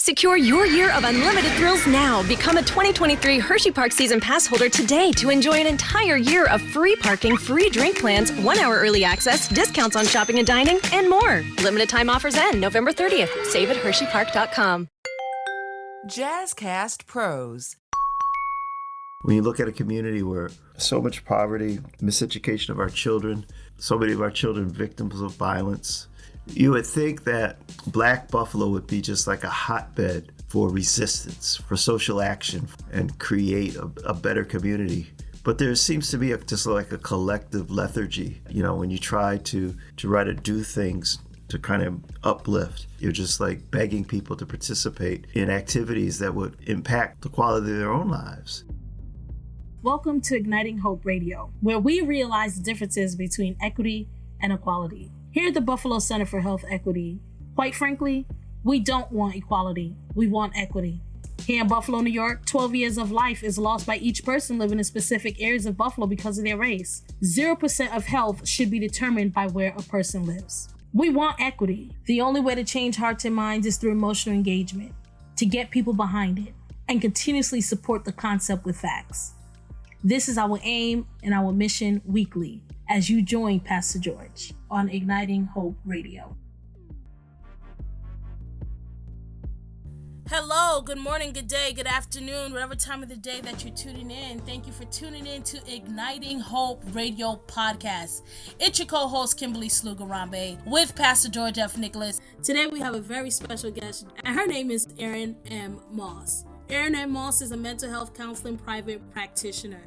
Secure your year of unlimited thrills now. Become a 2023 Hershey Park Season Pass holder today to enjoy an entire year of free parking, free drink plans, 1 hour early access, discounts on shopping and dining, and more. Limited time offers end November 30th. Save at HersheyPark.com. Jazzcast Pros. When you look at a community where so much poverty, miseducation of our children, so many of our children victims of violence, you would think that Black Buffalo would be just like a hotbed for resistance, for social action, and create a better community. But there seems to be just like a collective lethargy. You know, when you try to do things to kind of uplift, you're just like begging people to participate in activities that would impact the quality of their own lives. Welcome to Igniting Hope Radio, where we realize the differences between equity and equality. Here at the Buffalo Center for Health Equity, quite frankly, we don't want equality, we want equity. Here in Buffalo, New York, 12 years of life is lost by each person living in specific areas of Buffalo because of their race. 0% of health should be determined by where a person lives. We want equity. The only way to change hearts and minds is through emotional engagement, to get people behind it, and continuously support the concept with facts. This is our aim and our mission weekly as you join Pastor George on Igniting Hope Radio. Hello, good morning, good day, good afternoon, whatever time of the day that you're tuning in. Thank you for tuning in to Igniting Hope Radio Podcast. It's your co-host, Kimberly Slugarambe, with Pastor George F. Nicholas. Today we have a very special guest, and her name is Erin M. Moss. Erin M. Moss is a mental health counseling private practitioner.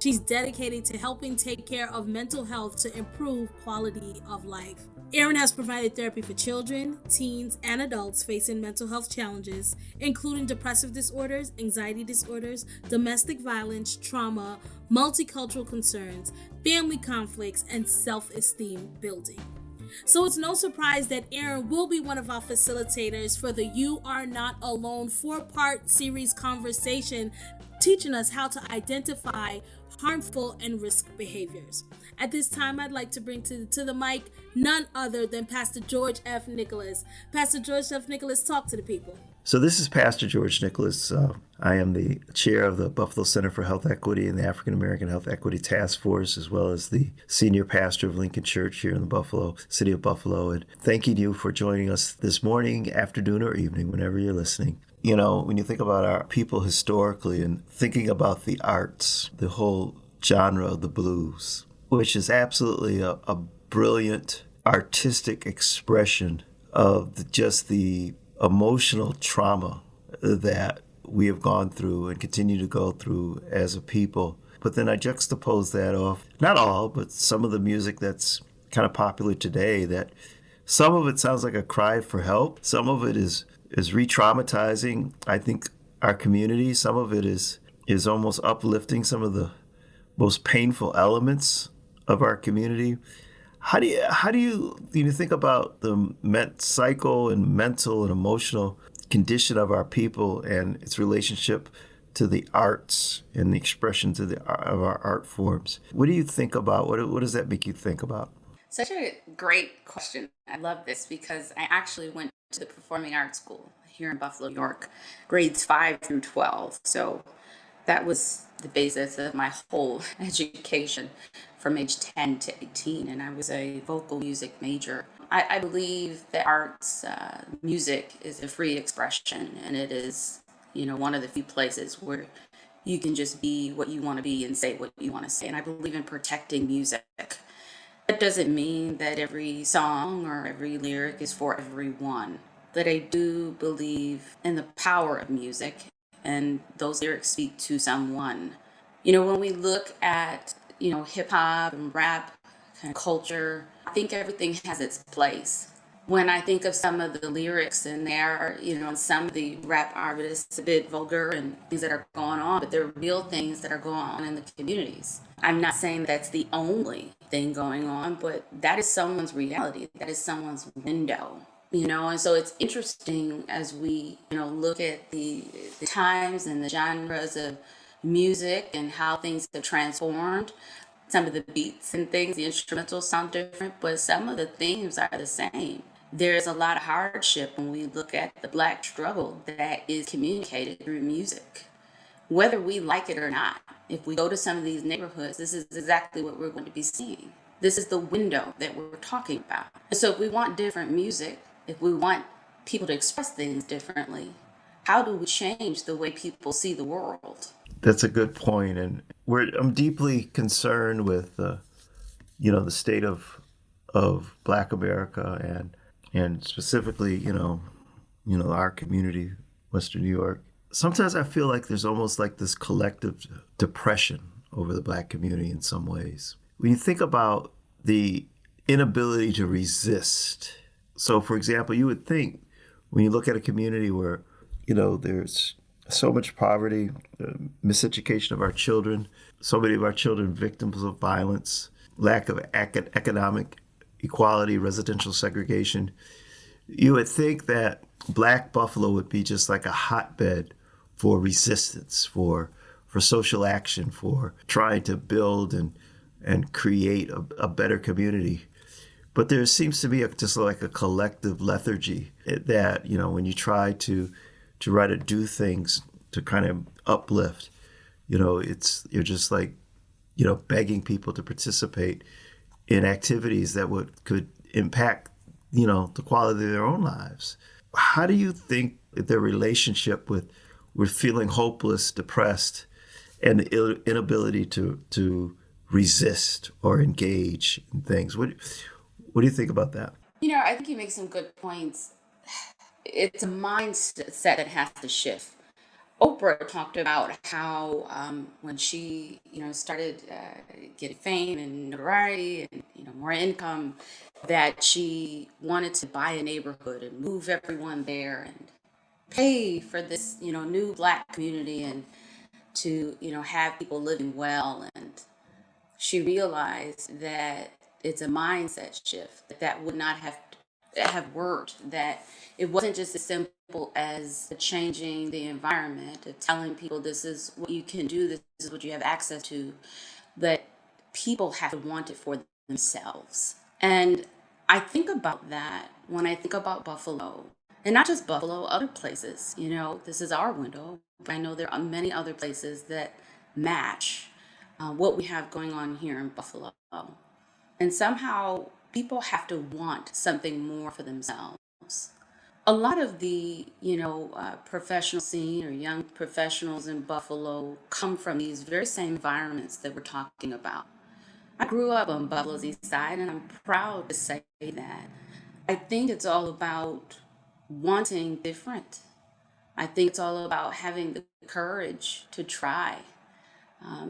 She's dedicated to helping take care of mental health to improve quality of life. Erin has provided therapy for children, teens, and adults facing mental health challenges, including depressive disorders, anxiety disorders, domestic violence, trauma, multicultural concerns, family conflicts, and self-esteem building. So it's no surprise that Erin will be one of our facilitators for the You Are Not Alone 4-part series conversation, teaching us how to identify harmful and risk behaviors. At this time, I'd like to bring to the mic none other than Pastor George F. Nicholas. Pastor George F. Nicholas, talk to the people. So this is Pastor George Nicholas. I am the chair of the Buffalo Center for Health Equity and the African American Health Equity Task Force, as well as the senior pastor of Lincoln Church here in the city of Buffalo. And thanking you for joining us this morning, afternoon, or evening, whenever you're listening. You know, when you think about our people historically and thinking about the arts, the whole genre of the blues, which is absolutely a brilliant artistic expression of just the emotional trauma that we have gone through and continue to go through as a people. But then I juxtapose that off, not all, but some of the music that's kind of popular today, that some of it sounds like a cry for help. Some of it is re-traumatizing, I think, our community. Some of it is almost uplifting some of the most painful elements of our community. How do you think about the psycho and mental and emotional condition of our people and its relationship to the arts and the expressions of our art forms? What do you think about? What does that make you think about? Such a great question. I love this because I actually went to the Performing Arts School here in Buffalo, New York, grades 5 through 12. So that was the basis of my whole education from age 10 to 18. And I was a vocal music major. I believe that arts, music is a free expression, and it is, one of the few places where you can just be what you want to be and say what you want to say. And I believe in protecting music. That doesn't mean that every song or every lyric is for everyone, but I do believe in the power of music, and those lyrics speak to someone. When we look at, hip hop and rap kind of culture, I think everything has its place. When I think of some of the lyrics in there, some of the rap artists, a bit vulgar and things that are going on, but they're real things that are going on in the communities. I'm not saying that's the only thing going on, but that is someone's reality. That is someone's window. And so it's interesting as we, look at the times and the genres of music and how things have transformed. Some of the beats and things, the instrumentals sound different, but some of the themes are the same. There's a lot of hardship when we look at the Black struggle that is communicated through music, whether we like it or not. If we go to some of these neighborhoods, this is exactly what we're going to be seeing. This is the window that we're talking about. And so if we want different music, if we want people to express things differently, how do we change the way people see the world? That's a good point, and I'm deeply concerned with the state of Black America and specifically our community, Western New York. Sometimes I feel like there's almost like this collective depression over the Black community in some ways. When you think about the inability to resist, so for example, you would think when you look at a community where there's so much poverty, miseducation of our children, so many of our children victims of violence, lack of economic equality, residential segregation, you would think that Black Buffalo would be just like a hotbed for resistance, for social action, for trying to build and create a better community. But there seems to be just like a collective lethargy that, when you try to do things to kind of uplift, you're just like, begging people to participate in activities that could impact, the quality of their own lives. How do you think their relationship with feeling hopeless, depressed, and the inability to resist or engage in things? What do you think about that? I think you make some good points. It's a mindset that has to shift. Oprah talked about how when she, started getting fame and notoriety and, more income, that she wanted to buy a neighborhood and move everyone there and pay for this, new Black community and to, have people living well. And she realized that it's a mindset shift that would not have worked, that it wasn't just as simple as changing the environment, of telling people this is what you can do, this is what you have access to, but people have to want it for themselves. And I think about that when I think about Buffalo, and not just Buffalo, other places. This is our window, but I know there are many other places that match what we have going on here in Buffalo. And somehow people have to want something more for themselves. A lot of the, professional scene or young professionals in Buffalo come from these very same environments that we're talking about. I grew up on Buffalo's East Side, and I'm proud to say that. I think it's all about wanting different. I think it's all about having the courage to try,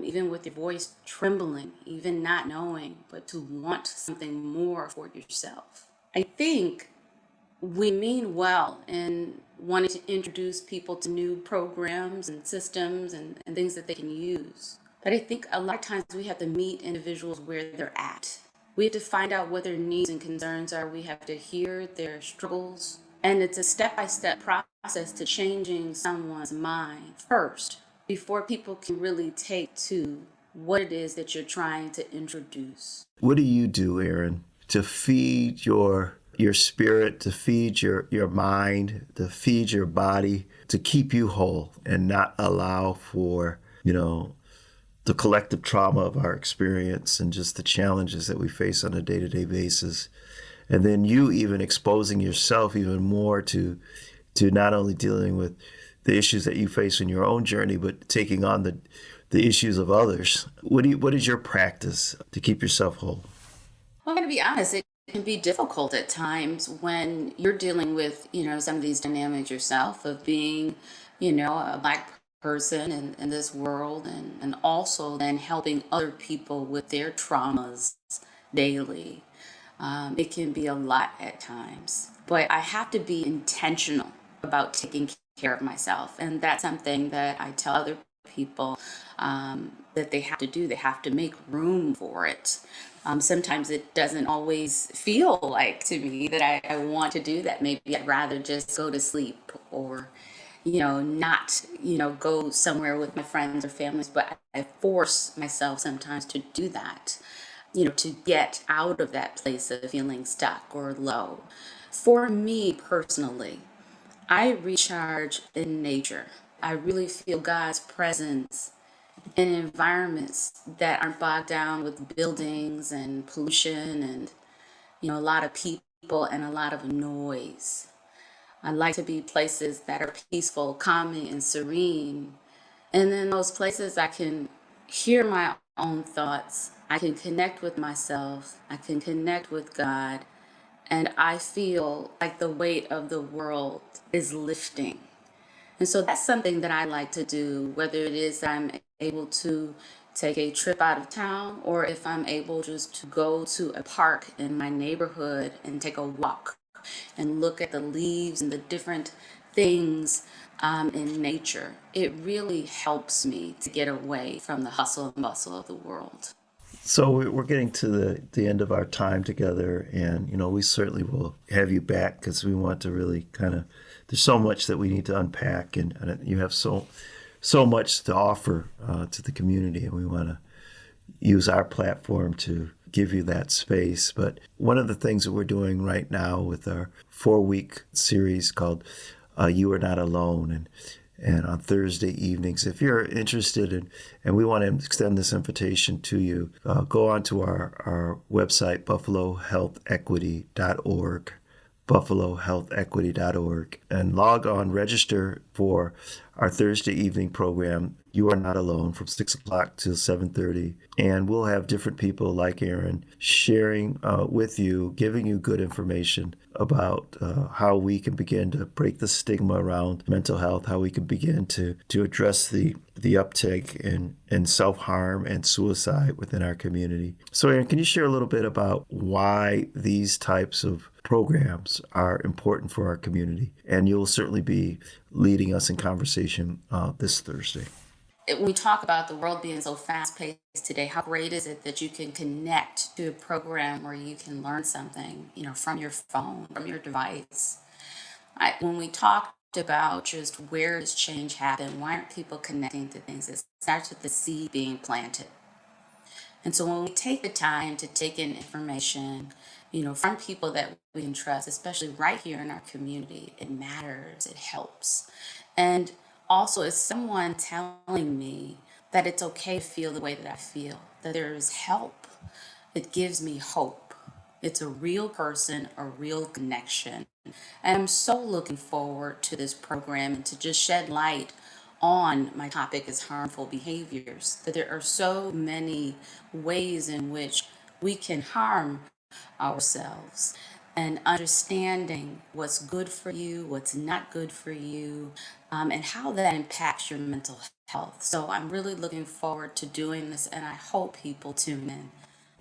even with your voice trembling, even not knowing, but to want something more for yourself. I think we mean well in wanting to introduce people to new programs and systems and things that they can use. But I think a lot of times we have to meet individuals where they're at. We have to find out what their needs and concerns are. We have to hear their struggles. And it's a step-by-step process to changing someone's mind first before people can really take to what it is that you're trying to introduce. What do you do, Erin, to feed your spirit, to feed your mind, to feed your body, to keep you whole and not allow for, the collective trauma of our experience and just the challenges that we face on a day-to-day basis? And then you even exposing yourself even more to not only dealing with the issues that you face in your own journey, but taking on the issues of others. What is your practice to keep yourself whole? Well, I'm going to be honest. It can be difficult at times when you're dealing with, some of these dynamics yourself of being, a Black person in this world and also then helping other people with their traumas daily. It can be a lot at times, but I have to be intentional about taking care of myself. And that's something that I tell other people that they have to do. They have to make room for it. Sometimes it doesn't always feel like to me that I want to do that. Maybe I'd rather just go to sleep or, not, go somewhere with my friends or families, but I force myself sometimes to do that, to get out of that place of feeling stuck or low. For me personally, I recharge in nature. I really feel God's presence in environments that aren't bogged down with buildings and pollution and, a lot of people and a lot of noise. I like to be places that are peaceful, calming, and serene. And in those places, I can hear my own thoughts. I can connect with myself. I can connect with God. And I feel like the weight of the world is lifting. And so that's something that I like to do, whether it is I'm able to take a trip out of town or if I'm able just to go to a park in my neighborhood and take a walk and look at the leaves and the different things in nature. It really helps me to get away from the hustle and bustle of the world. So we're getting to the end of our time together, and we certainly will have you back because we want to really kind of. There's so much that we need to unpack, and you have so much to offer to the community, and we want to use our platform to give you that space. But one of the things that we're doing right now with our 4-week series called "You Are Not Alone," and on Thursday evenings, if you're interested in, and we want to extend this invitation to you, go on to our website, buffalohealthequity.org, buffalohealthequity.org, and log on, register for our Thursday evening program, You Are Not Alone, from 6 o'clock till 7:30. And we'll have different people like Erin sharing with you, giving you good information about how we can begin to break the stigma around mental health, how we can begin to address the uptake in self-harm and suicide within our community. So Erin, can you share a little bit about why these types of programs are important for our community? And you'll certainly be leading us in conversation this Thursday. When we talk about the world being so fast-paced today, how great is it that you can connect to a program where you can learn something, from your phone, from your device? When we talked about just where does change happen, why aren't people connecting to things? It starts with the seed being planted. And so when we take the time to take in information, from people that we can trust, especially right here in our community, it matters, it helps. And also, it's someone telling me that it's okay to feel the way that I feel, that there is help. It gives me hope. It's a real person, a real connection. And I'm so looking forward to this program and to just shed light on my topic is harmful behaviors, that there are so many ways in which we can harm ourselves, and understanding what's good for you, what's not good for you, and how that impacts your mental health. So I'm really looking forward to doing this, and I hope people tune in.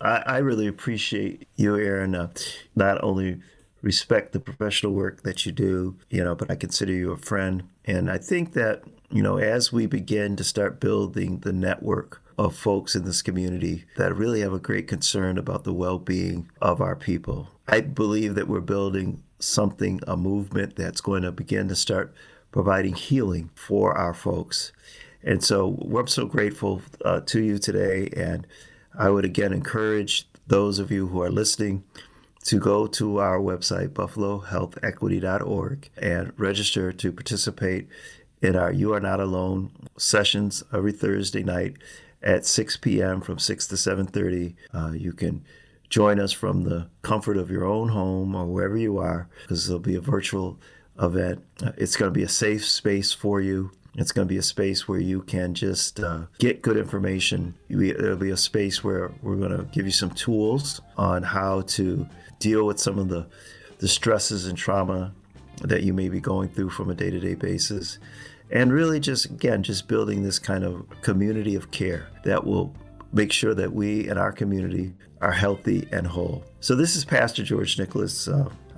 I really appreciate you, Erin. Not only respect the professional work that you do, but I consider you a friend. And I think that, as we begin to start building the network of folks in this community that really have a great concern about the well-being of our people, I believe that we're building a movement that's going to begin to start providing healing for our folks. And so we're so grateful to you today. And I would again encourage those of you who are listening to go to our website, buffalohealthequity.org, and register to participate in our You Are Not Alone sessions every Thursday night at 6 p.m. from 6 to 7:30. You can join us from the comfort of your own home or wherever you are, because there'll be a virtual event. It's going to be a safe space for you. It's going to be a space where you can just get good information. It'll be a space where we're going to give you some tools on how to deal with some of the stresses and trauma that you may be going through from a day-to-day basis. And really just building this kind of community of care that will make sure that we and our community are healthy and whole. So this is Pastor George Nicholas.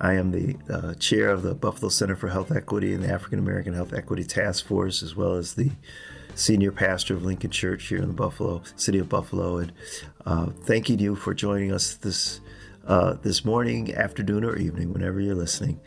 I am the chair of the Buffalo Center for Health Equity and the African American Health Equity Task Force, as well as the senior pastor of Lincoln Church here in the city of Buffalo. And thanking you for joining us this morning, afternoon, or evening, whenever you're listening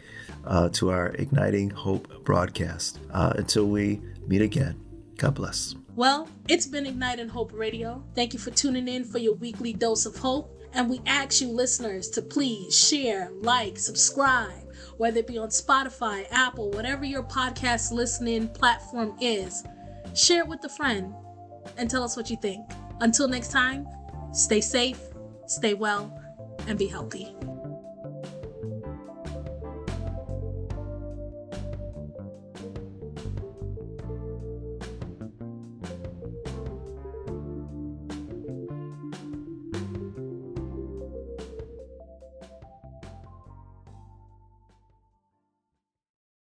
to our Igniting Hope broadcast. Until we meet again, God bless. Well, it's been Igniting Hope Radio. Thank you for tuning in for your weekly dose of hope. And we ask you listeners to please share, like, subscribe, whether it be on Spotify, Apple, whatever your podcast listening platform is. Share it with a friend and tell us what you think. Until next time, stay safe, stay well, and be healthy.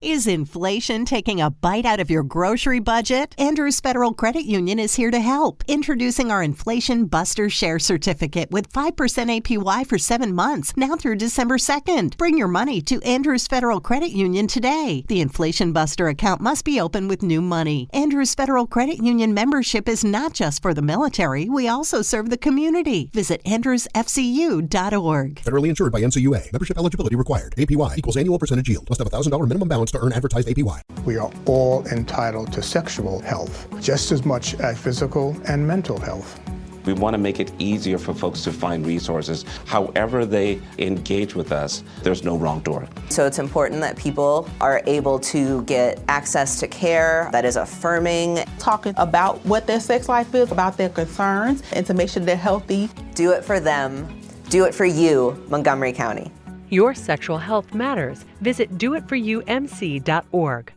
Is inflation taking a bite out of your grocery budget? Andrews Federal Credit Union is here to help. Introducing our Inflation Buster Share Certificate with 5% APY for 7 months, now through December 2nd. Bring your money to Andrews Federal Credit Union today. The Inflation Buster account must be open with new money. Andrews Federal Credit Union membership is not just for the military. We also serve the community. Visit andrewsfcu.org. Federally insured by NCUA. Membership eligibility required. APY equals annual percentage yield. Must have $1,000 minimum balance to earn advertised APY. We are all entitled to sexual health, just as much as physical and mental health. We want to make it easier for folks to find resources. However they engage with us, there's no wrong door. So it's important that people are able to get access to care that is affirming. Talking about what their sex life is, about their concerns, and to make sure they're healthy. Do it for them. Do it for you, Montgomery County. Your sexual health matters. Visit doitforyoumc.org.